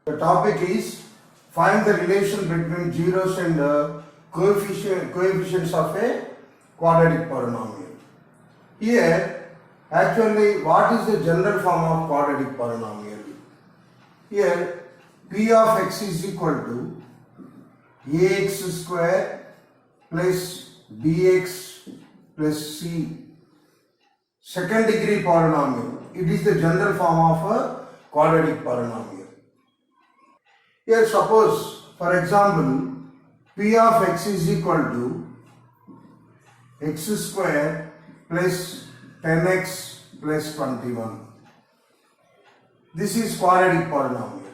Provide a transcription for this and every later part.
The topic is find the relation between zeros and coefficients of a quadratic polynomial. Here, actually, what is the general form of quadratic polynomial? Here, p of x is equal to ax square plus bx plus c. Second degree polynomial. It is the general form of a quadratic polynomial. Here suppose, for example, p of x is equal to x square plus 10x plus 21. This is quadratic polynomial.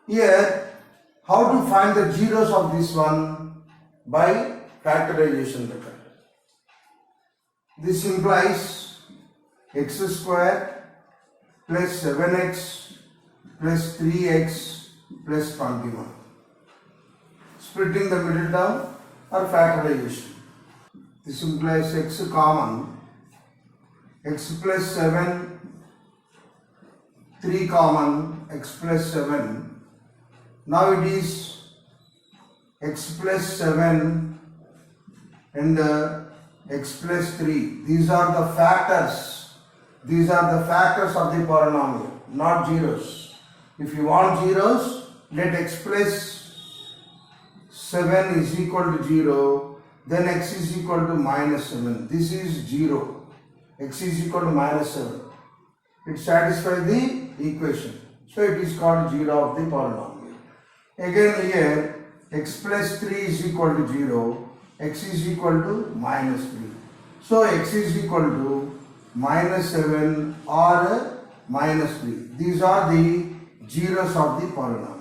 Here, how to find the zeros of this one? By factorization method. This implies x square plus 7x plus 3x plus 21. Splitting the middle term or factorization. This implies x common, x plus 7, 3 common, x plus 7. Now it is x plus 7 and x plus 3. These are the factors. These are the factors of the polynomial, not zeros. If you want zeros, let x plus 7 is equal to 0, then x is equal to minus 7. This is 0. X is equal to minus 7. It satisfies the equation. So it is called 0 of the polynomial. Again here, x plus 3 is equal to 0, x is equal to minus 3. So x is equal to minus 7 or minus 3. These are the zeros of the polynomial.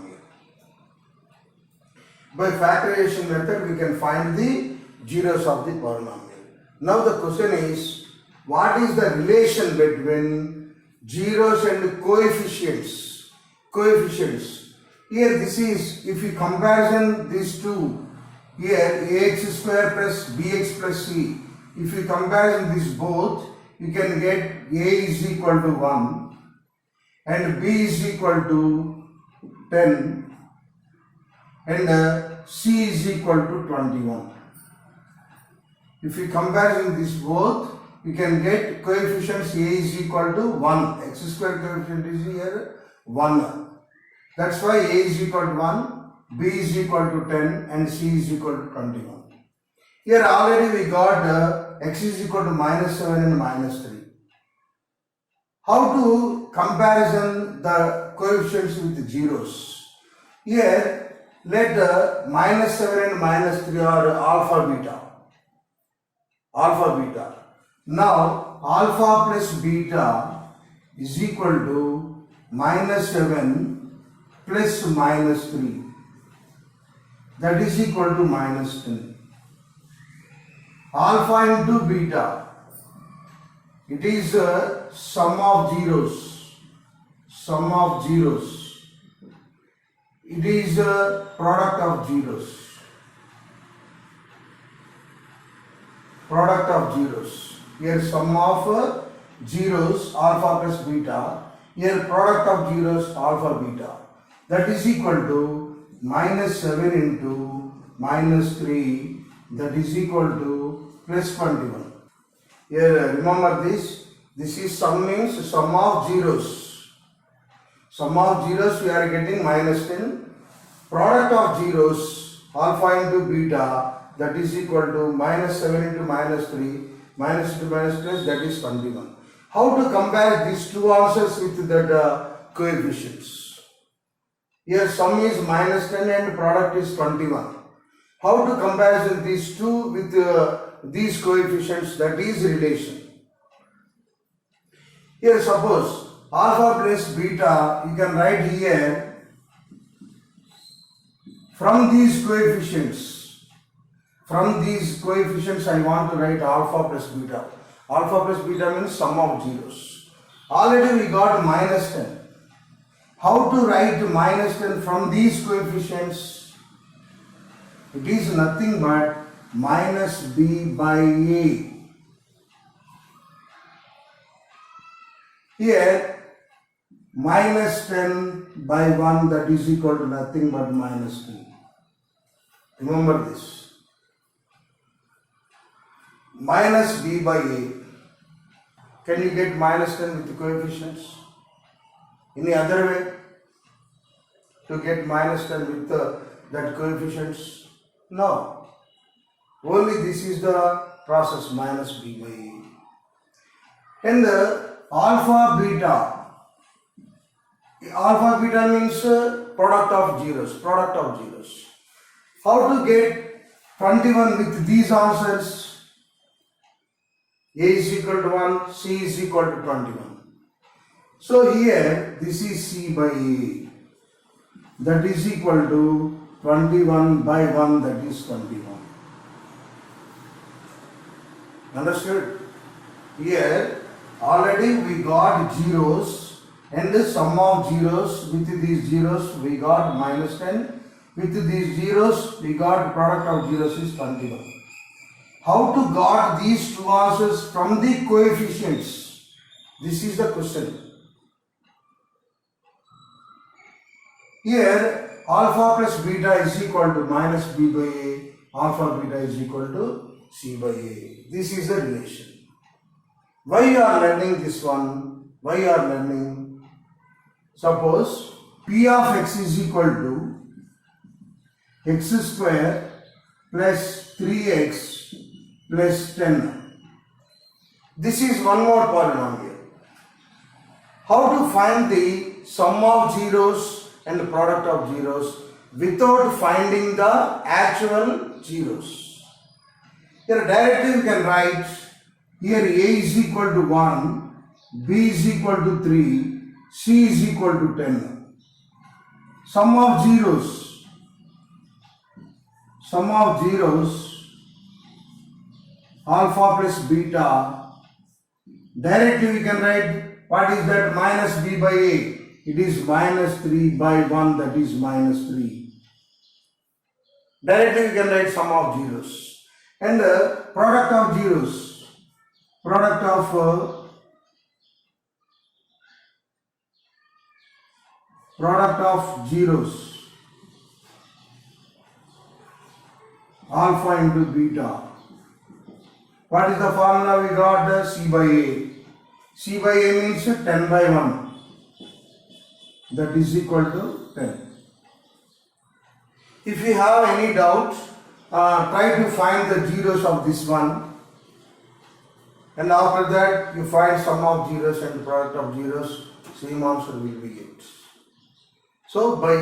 By factorization method, we can find the zeros of the polynomial. Now the question is, what is the relation between zeros and coefficients? Coefficients. Here this is, if we comparison these two, here ax square plus bx plus c, if you comparison these both, you can get a is equal to 1 and b is equal to 10 and c is equal to 21. If we comparison these both, you can get coefficients a is equal to 1. X square coefficient is here 1. That's why a is equal to 1, b is equal to 10 and c is equal to 21. Here already we got x is equal to minus 7 and minus 3. How to comparison the coefficients with zeros? Here let minus 7 and minus 3 are alpha beta. Alpha beta. Now alpha plus beta is equal to minus 7 plus minus 3. That is equal to minus 10. Alpha into beta. It is a sum of zeros. Sum of zeros. It is a product of zeros. Product of zeros. Here sum of zeros alpha plus beta. Here product of zeros alpha beta. That is equal to minus 7 into minus 3. That is equal to plus 21. Here remember this. This is sum means sum of zeros. Sum of zeros we are getting minus 10. Product of zeros alpha into beta, that is equal to minus 7 into minus 3, minus into minus plus, that is 21. How to compare these two answers with that coefficients? Here sum is minus 10 and product is 21. How to comparison these two with these coefficients? That is relation. Here suppose alpha plus beta, you can write here from these coefficients. From these coefficients I want to write alpha plus beta. Alpha plus beta means sum of zeros. Already we got minus 10. How to write minus 10 from these coefficients? It is nothing but minus b by a. Here minus 10 by 1, that is equal to nothing but minus 2. Remember this. Minus b by a. Can you get minus 10 with the coefficients? Any other way to get minus 10 with that coefficients? No. Only this is the process, minus b by a. And alpha beta. Alpha beta means product of zeros. How to get 21 with these answers? A is equal to 1, C is equal to 21. So here this is C by A, that is equal to 21 by 1, that is 21. Understood? Here already we got zeros, and the sum of zeros, with these zeros we got minus 10. With these zeros, we got product of zeros is 21. How to got these two answers from the coefficients? This is the question. Here, alpha plus beta is equal to minus b by a, alpha beta is equal to c by a. This is the relation. Why you are learning this one? Why you are learning? Suppose p of x is equal to x square plus 3x plus 10. This is one more polynomial. How to find the sum of zeros and the product of zeros without finding the actual zeros? Here directly you can write, here a is equal to 1, b is equal to 3, c is equal to 10. Sum of zeros, alpha plus beta, directly we can write, what is that? Minus b by a. It is minus 3 by 1, that is minus 3. Directly we can write sum of zeros. And product of zeros, product of zeros, alpha into beta. What is the formula we got? C by A. C by A means 10 by 1. That is equal to 10. If you have any doubt, try to find the zeros of this one. And after that, you find sum of zeros and product of zeros, same answer will be it. So, by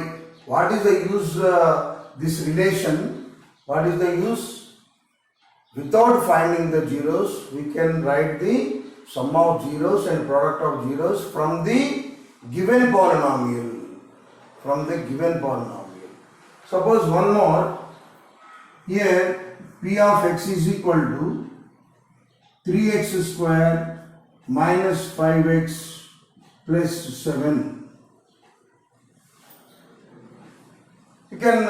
what is the use this relation? What is the use? Without finding the zeros, we can write the sum of zeros and product of zeros from the given polynomial. Suppose one more. Here p of x is equal to 3x square minus 5x plus 7. You can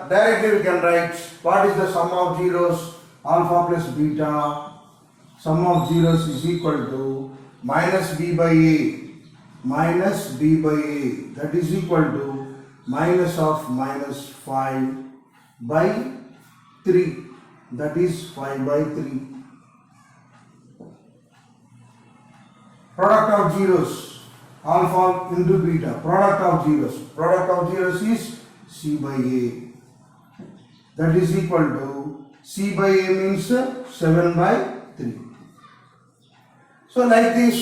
directly we can write what is the sum of zeros, alpha plus beta. Sum of zeros is equal to minus b by a, that is equal to minus of minus 5 by 3, that is 5 by 3. Product of zeros, alpha into beta, product of zeros is c by a, that is equal to c by a means 7 by 3. So like this,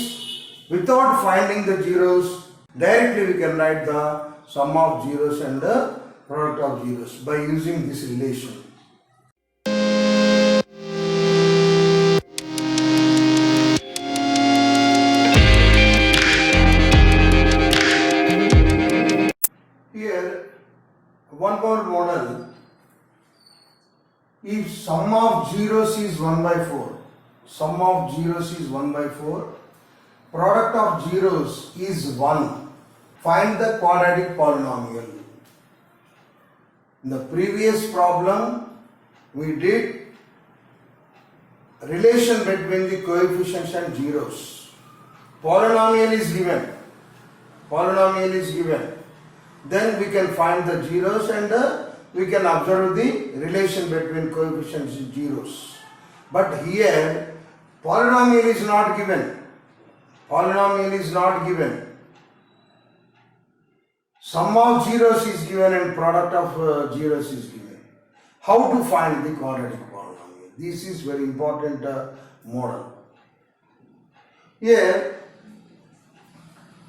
without finding the zeros, directly we can write the sum of zeros and the product of zeros by using this relation. Here, one more model. If sum of zeros is 1 by 4, product of zeros is 1, find the quadratic polynomial. In the previous problem, we did relation between the coefficients and zeros. Polynomial is given. polynomial is given. Then we can find the zeros and we can observe the relation between coefficients and zeros. But here polynomial is not given. Polynomial is not given. Sum of zeros is given and product of zeros is given. How to find the quadratic polynomial? This is very important model. Here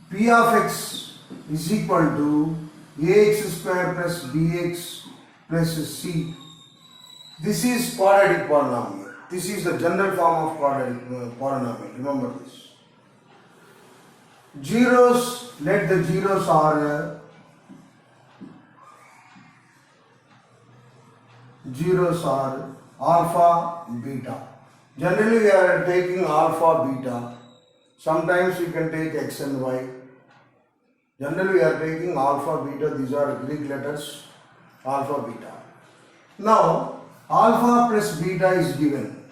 P of x is equal to ax square plus bx plus c. This is quadratic polynomial. This is the general form of quadratic polynomial. Remember this. Zeros, let the zeros are alpha, beta. Generally we are taking alpha, beta. Sometimes we can take x and y. Generally we are taking alpha, beta. These are Greek letters, alpha, beta. Now alpha plus beta is given.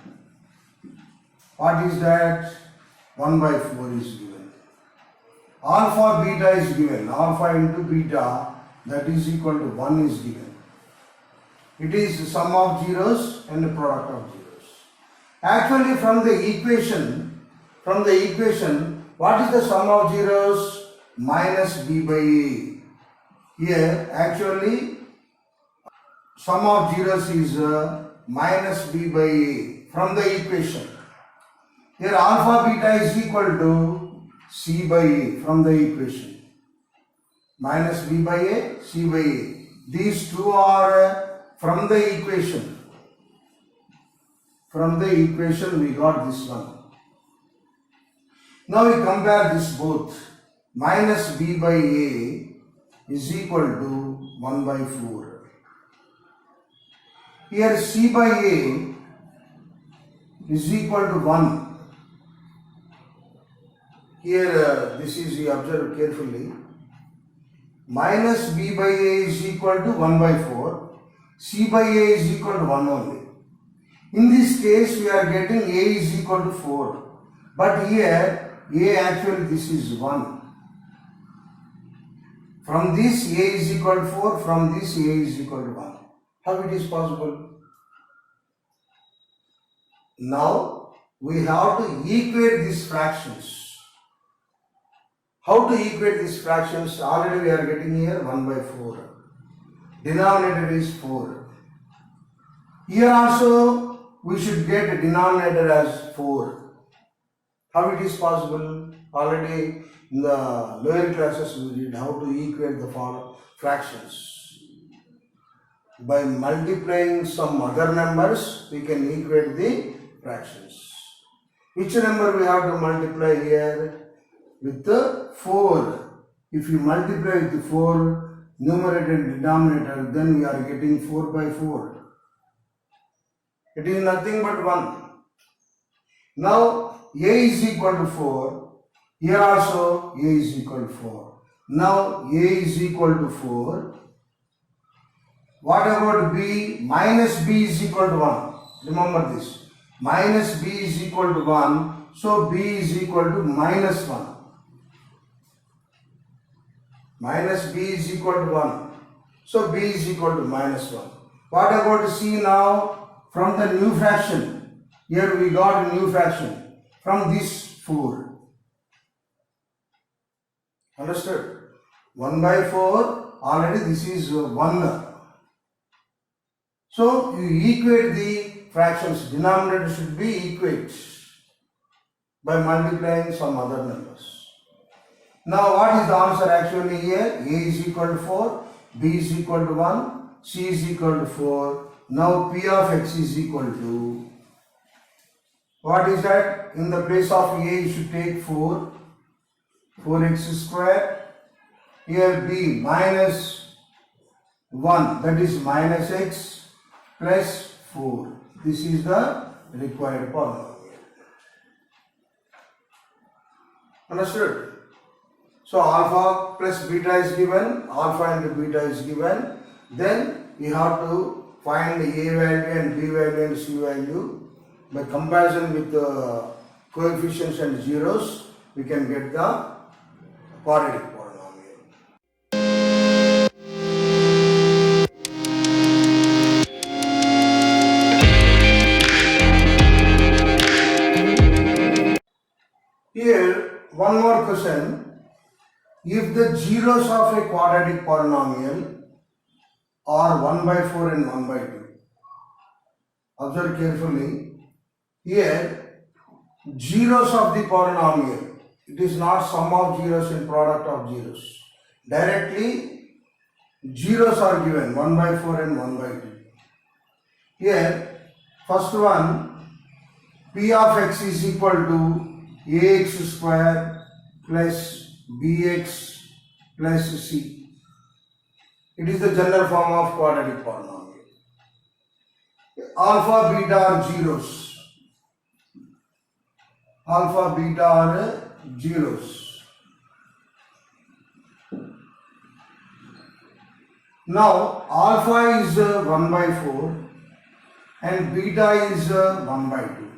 What is that? 1 by 4 is given. Alpha, beta is given. Alpha into beta, that is equal to 1 is given. It is the sum of zeros and the product of zeros. Actually from the equation, what is the sum of zeros? Minus b by a. Here actually sum of zeros is minus b by a from the equation. Here alpha beta is equal to c by a from the equation. Minus b by a, c by a. These two are from the equation. From the equation we got this one. Now we compare this both. Minus b by a is equal to 1 by 4. Here c by a is equal to 1. Here this is, you observe carefully. Minus b by a is equal to 1 by 4. C by a is equal to 1 only. In this case we are getting a is equal to 4. But here a actually this is 1. From this a is equal to 4, from this a is equal to 1. How it is possible? Now we have to equate these fractions. How to equate these fractions? Already we are getting here 1 by 4. Denominator is 4. Here also we should get a denominator as 4. How it is possible? Already in the lower classes we did how to equate the fractions. By multiplying some other numbers we can equate the fractions. Which number we have to multiply here? With the 4. If you multiply with 4, numerator and denominator, then we are getting 4 by 4. It is nothing but 1. Now a is equal to 4. Here also a is equal to 4. Now a is equal to 4. What about b? Minus b is equal to 1. Remember this. Minus b is equal to 1. So b is equal to minus 1. Minus b is equal to 1. So b is equal to minus 1. What about c now? From the new fraction. Here we got a new fraction. From this 4. Understood? 1 by 4. Already this is 1. So you equate the fractions. Denominator should be equate by multiplying some other numbers. Now what is the answer actually here? A is equal to 4, B is equal to 1, C is equal to 4. Now P of x is equal to, what is that? In the place of A you should take 4, 4x square. Here B minus 1, that is minus x plus 4. This is the required polynomial. Understood? So alpha plus beta is given, alpha and beta is given. Then we have to find A value and B value and C value. By comparison with the coefficients and zeros, we can get the quadratic polynomial. Here, one more question. If the zeros of a quadratic polynomial are 1 by 4 and 1 by 2, observe carefully. Here, zeros of the polynomial, it is not sum of zeros and product of zeros. Directly, zeros are given 1 by 4 and 1 by 2. Here, first one, p of x is equal to ax square plus bx plus c. It is the general form of quadratic polynomial. Alpha, beta are zeros. Alpha, beta are zeros. Now, alpha is 1 by 4 and beta is 1 by 2.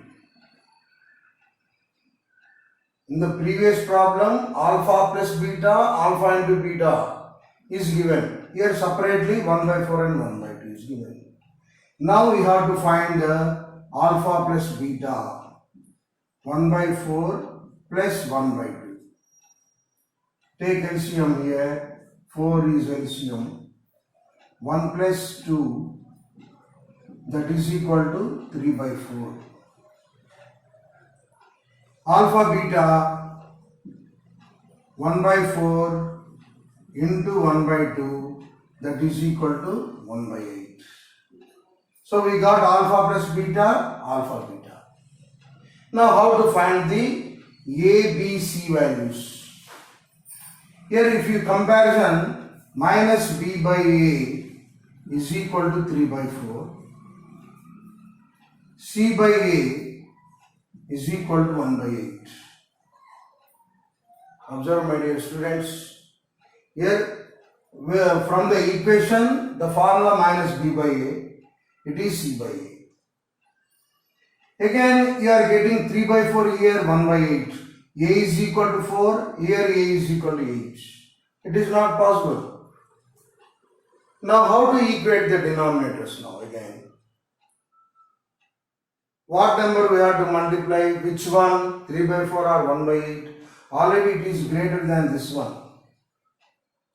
In the previous problem, alpha plus beta, alpha into beta is given. Here separately 1 by 4 and 1 by 2 is given. Now we have to find alpha plus beta. 1 by 4 plus 1 by 2. Take LCM here. 4 is LCM. 1 plus 2, that is equal to 3 by 4. Alpha beta 1 by 4 into 1 by 2, that is equal to 1 by 8. So we got alpha plus beta, alpha beta. Now how to find the A, B, C values? Here if you comparison, minus B by A is equal to 3 by 4. C by A is equal to 1 by 8. Observe, my dear students. Here, from the equation, the formula minus B by A, it is C by A. Again, you are getting 3 by 4 here, 1 by 8. A is equal to 4, here A is equal to 8. It is not possible. Now, how to equate the denominators now again? What number we have to multiply? Which one? 3 by 4 or 1 by 8? Already it is greater than this one.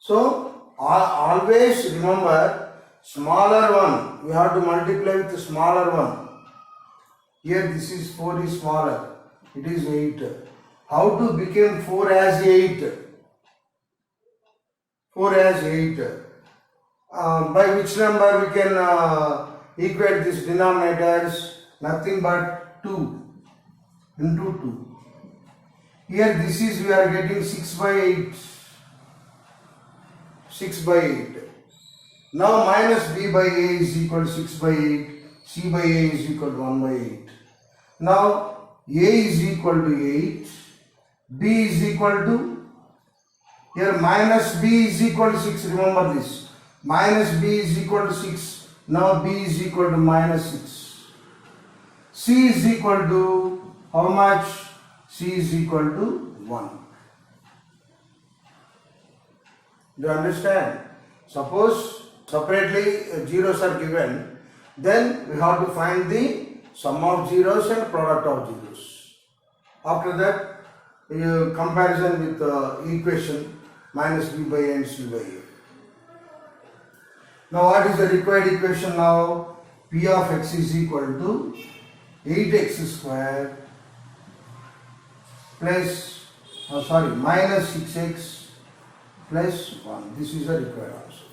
So, always remember, smaller one, we have to multiply with the smaller one. Here this is 4 is smaller, it is 8. How to become 4 as 8? 4 as 8. By which number we can equate these denominators? Nothing but 2 into 2. Here this is we are getting 6 by 8. 6 by 8. Now minus B by A is equal to 6 by 8. C by A is equal to 1 by 8. Now A is equal to 8. B is equal to, here minus B is equal to 6. Remember this. Minus B is equal to 6. Now B is equal to minus 6. C is equal to how much? C is equal to 1. Do you understand? Suppose separately zeros are given, then we have to find the sum of zeros and product of zeros. After that, comparison with the equation minus B by A and C by A. Now what is the required equation now? P of x is equal to 8x square plus, minus 6x plus 1. This is the required answer.